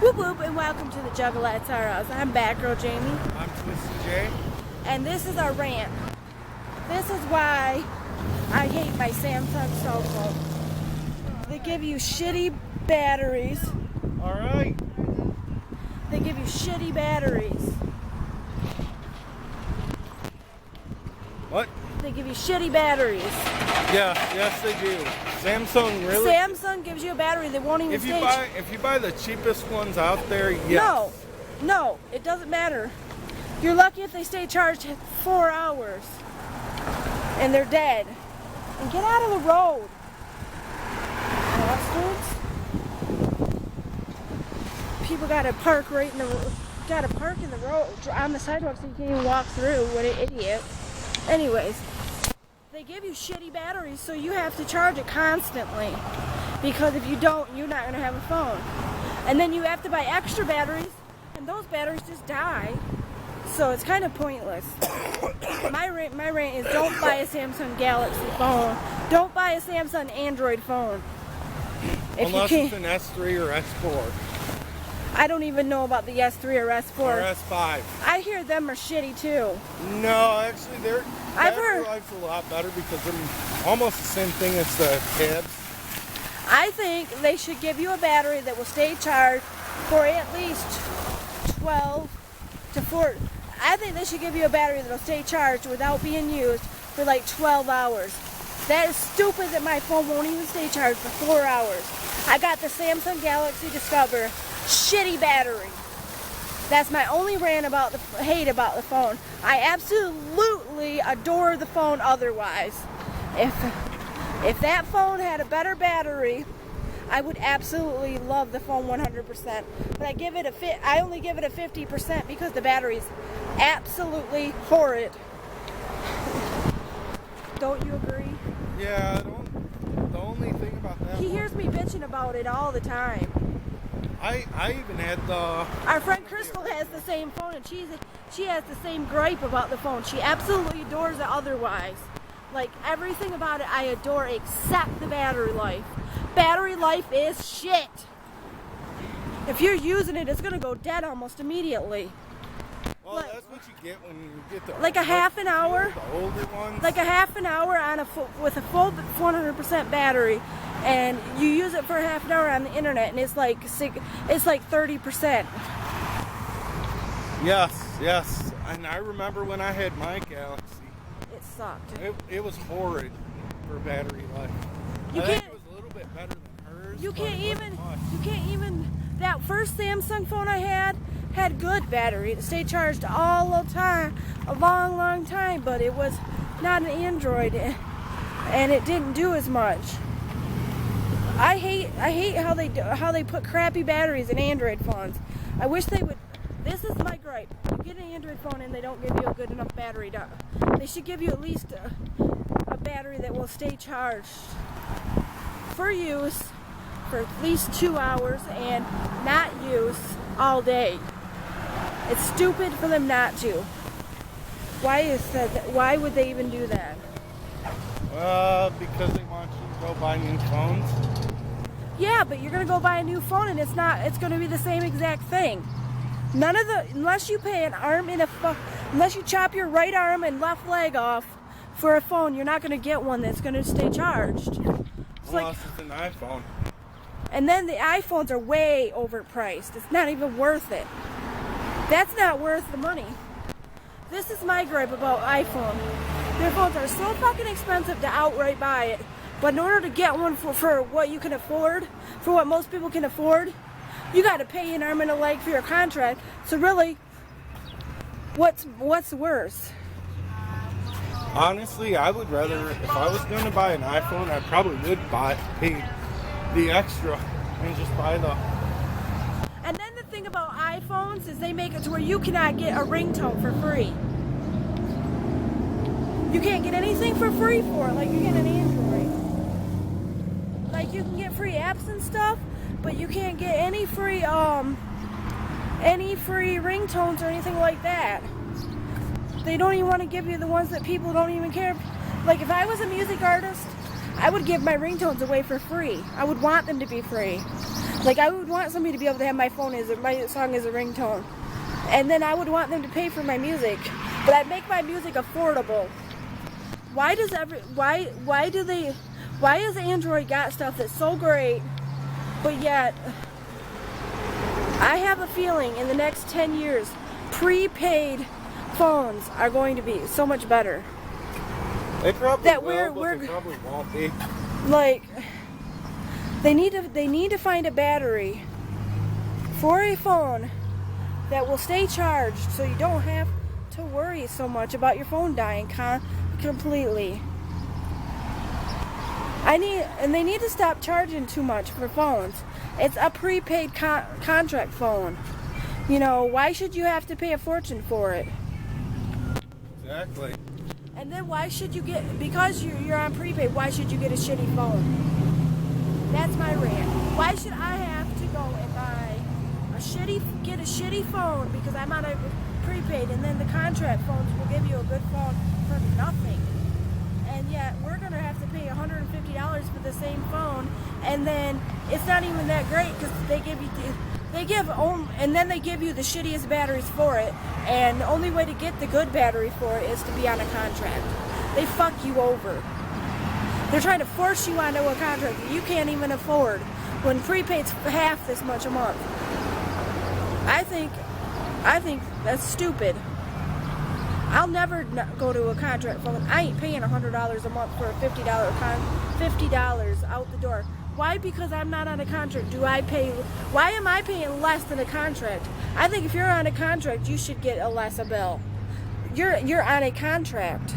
Whoop whoop, and welcome to the JuggaletteSRUs. I'm Batgirljamie. I'm Twystid. And this is our rant. This is why I hate my Samsung cell phone. They give you shitty batteries. Alright. They give you shitty batteries. What? They give you shitty batteries. Yes they do. Samsung really? Samsung gives you a battery that won't even If you buy the cheapest ones out there, yes. No, it doesn't matter. You're lucky if they stay charged 4 hours and they're dead. And get out of the road. Bastards. People gotta park right in the road on the sidewalk so you can't even walk through. What an idiot. Anyways, they give you shitty batteries, so you have to charge it constantly. Because if you don't, you're not gonna have a phone. And then you have to buy extra batteries, and those batteries just die. So it's kind of pointless. My rant is don't buy a Samsung Galaxy phone. Don't buy a Samsung Android phone. Unless it's an S3 or S4. I don't even know about the S3 or S4. Or S5. I hear them are shitty too. No, actually I've heard life's a lot better because they're almost the same thing as the tabs. I think they should give you a battery that will stay charged for at least 12 to 14. I think they should give you a battery that will stay charged without being used for like 12 hours. That is stupid that my phone won't even stay charged for 4 hours. I got the Samsung Galaxy Discover. Shitty battery. That's my only rant about hate about the phone. I absolutely adore the phone otherwise. If that phone had a better battery, I would absolutely love the phone 100%. But I only give it a 50% because the battery's absolutely horrid. Don't you agree? Yeah, the only thing about that He hears me bitching about it all the time. I even had Our friend Crystal has the same phone, and she has the same gripe about the phone. She absolutely adores it otherwise. Like, everything about it I adore except the battery life. Battery life is shit. If you're using it, it's going to go dead almost immediately. Well, that's what you get when you get the like a half an hour. The older ones. Like a half an hour on with a full 100% battery, and you use it for a half an hour on the internet, and it's like 30%. Yes. And I remember when I had my Galaxy. It sucked. It was horrid for battery life. I think it was a little bit better than hers. You can't even. That first Samsung phone I had good battery. It stayed charged all the time, a long time, but it was not an Android, and it didn't do as much. I hate how they put crappy batteries in Android phones. I wish they would. This is my gripe. You get an Android phone and they don't give you a good enough battery. They should give you at least a battery that will stay charged for use for at least 2 hours and not use all day. It's stupid for them not to. Why would they even do that? Because they want you to go buy new phones. Yeah, but you're gonna go buy a new phone and it's gonna be the same exact thing. Unless you pay unless you chop your right arm and left leg off for a phone, you're not gonna get one that's gonna stay charged. Unless it's an iPhone. And then the iPhones are way overpriced. It's not even worth it. That's not worth the money. This is my gripe about iPhone. Their phones are so fucking expensive to outright buy it. But in order to get one for what you can afford, for what most people can afford, you got to pay an arm and a leg for your contract. So really, what's worse? Honestly, I would rather, if I was going to buy an iPhone, I probably would pay the extra and just buy the... And then the thing about iPhones is they make it to where you cannot get a ringtone for free. You can't get anything for free for it like you get an Android. Like, you can get free apps and stuff, but you can't get any free ringtones or anything like that. They don't even want to give you the ones that people don't even care. Like, if I was a music artist, I would give my ringtones away for free. I would want them to be free. Like, I would want somebody to be able to have my song as a ringtone. And then I would want them to pay for my music. But I'd make my music affordable. Why has Android got stuff that's so great, but yet I have a feeling in the next 10 years, prepaid phones are going to be so much better. They probably they probably won't be. Like, they need to find a battery for a phone that will stay charged, so you don't have to worry so much about your phone dying completely. They need to stop charging too much for phones. It's a prepaid contract phone. You know, why should you have to pay a fortune for it? Exactly. And then why should you because you're on prepaid, why should you get a shitty phone? That's my rant. Why should I have to go and get a shitty phone because I'm on a prepaid, and then the contract phones will give you a good phone for nothing? And yet we're gonna have to pay $150 for the same phone, and then it's not even that great because they give you the shittiest batteries for it, and the only way to get the good battery for it is to be on a contract. They fuck you over. They're trying to force you onto a contract that you can't even afford when prepaid's half this much a month. I think that's stupid. I'll never go to a contract phone. I ain't paying $100 a month for a $50 out the door. Why? Because I'm not on a contract. Why am I paying less than a contract? I think if you're on a contract, you should get a lesser bill. You're on a contract.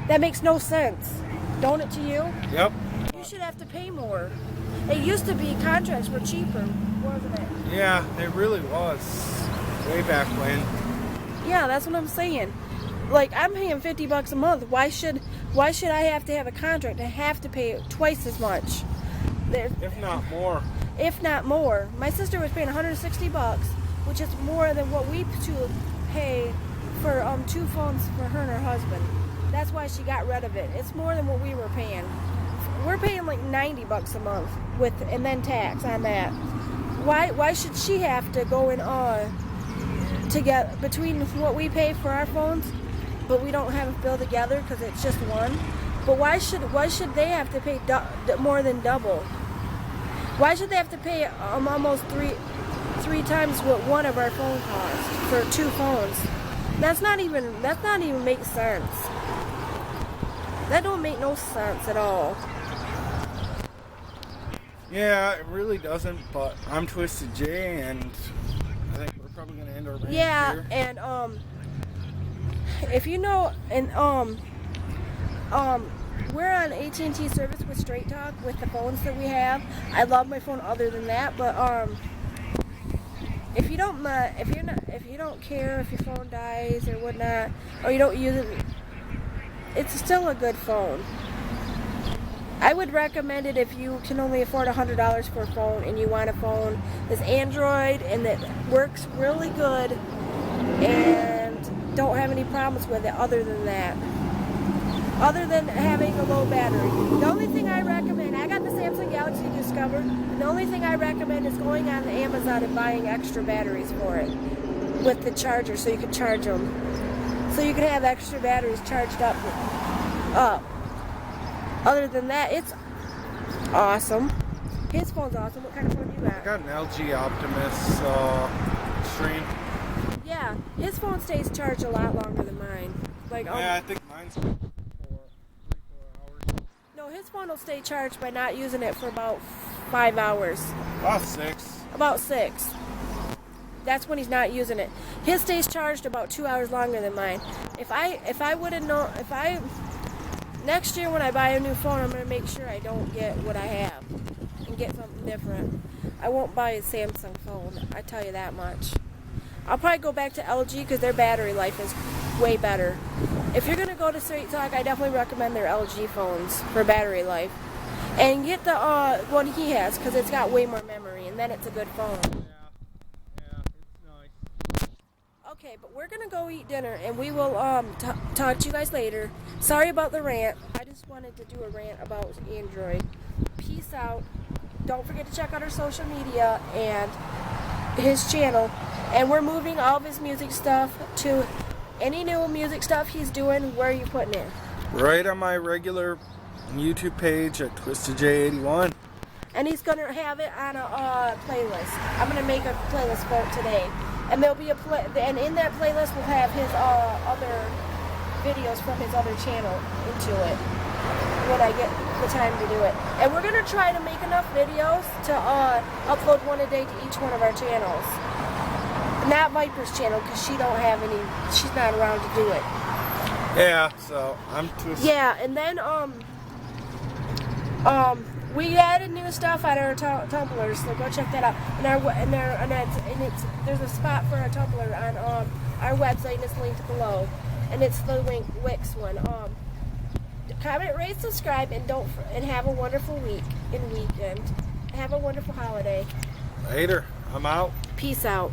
That makes no sense. Don't it to you? Yep. You should have to pay more. It used to be contracts were cheaper, wasn't it? Yeah, it really was. Way back when. Yeah, that's what I'm saying. Like, I'm paying $50 a month. Why should I have to have a contract and have to pay twice as much? If not more. If not more. My sister was paying $160, which is more than what we pay for 2 phones for her and her husband. That's why she got rid of it. It's more than what we were paying. We're paying like $90 a month and then tax on that. Why should she have to go in to get between what we pay for our phones, but we don't have a bill together because it's just one? But why should they have to pay more than double? Why should they have to pay almost three times what one of our phone costs for 2 phones? That's not even make sense. That don't make no sense at all. Yeah, it really doesn't, but I'm Twystid J, and I think we're probably going to end our rant here. Yeah, and if you know, and we're on AT&T service with Straight Talk with the phones that we have. I love my phone other than that, but if you don't care if your phone dies or whatnot, or you don't use it, it's still a good phone. I would recommend it if you can only afford $100 for a phone and you want a phone that's Android and that works really good and don't have any problems with it other than that. Other than having a low battery. The only thing I recommend, I got the Samsung Galaxy Discover, and the only thing I recommend is going on Amazon and buying extra batteries for it with the charger so you can charge them. So you can have extra batteries charged up. Other than that, it's awesome. His phone's awesome. What kind of phone do you got? I got an LG Optimus Extreme. Yeah, his phone stays charged a lot longer than mine. Like, yeah, I think mine's 3-4 hours. No, his phone will stay charged by not using it for about 5 hours. About 6. About 6. That's when he's not using it. His stays charged about 2 hours longer than mine. If I would have known, next year when I buy a new phone, I'm going to make sure I don't get what I have and get something different. I won't buy a Samsung phone, I tell you that much. I'll probably go back to LG because their battery life is way better. If you're going to go to Straight Talk, I definitely recommend their LG phones for battery life. And get the one he has because it's got way more memory, and then it's a good phone. Yeah, it's nice. Okay, but we're going to go eat dinner, and we will talk to you guys later. Sorry about the rant. I just wanted to do a rant about Android. Peace out. don't forget to check out our social media and his channel. And we're moving all of his music stuff to any new music stuff he's doing. Where are you putting it? Right on my regular YouTube page at TwystidJ81. And he's gonna have it on a playlist. I'm gonna make a playlist for it today, and there'll be and in that playlist we'll have his other videos from his other channel into it when I get the time to do it. And we're gonna try to make enough videos to upload one a day to each one of our channels. Not Viper's channel, because she don't have any. She's not around to do it. Yeah, so I'm Twystid. Yeah, and then we added new stuff on our Tumblr, so go check that out. There's a spot for our Tumblr on our website, and it's linked below, and it's the Wix one. Comment, rate, subscribe, and have a wonderful week and weekend. Have a wonderful holiday. Later. I'm out. Peace out.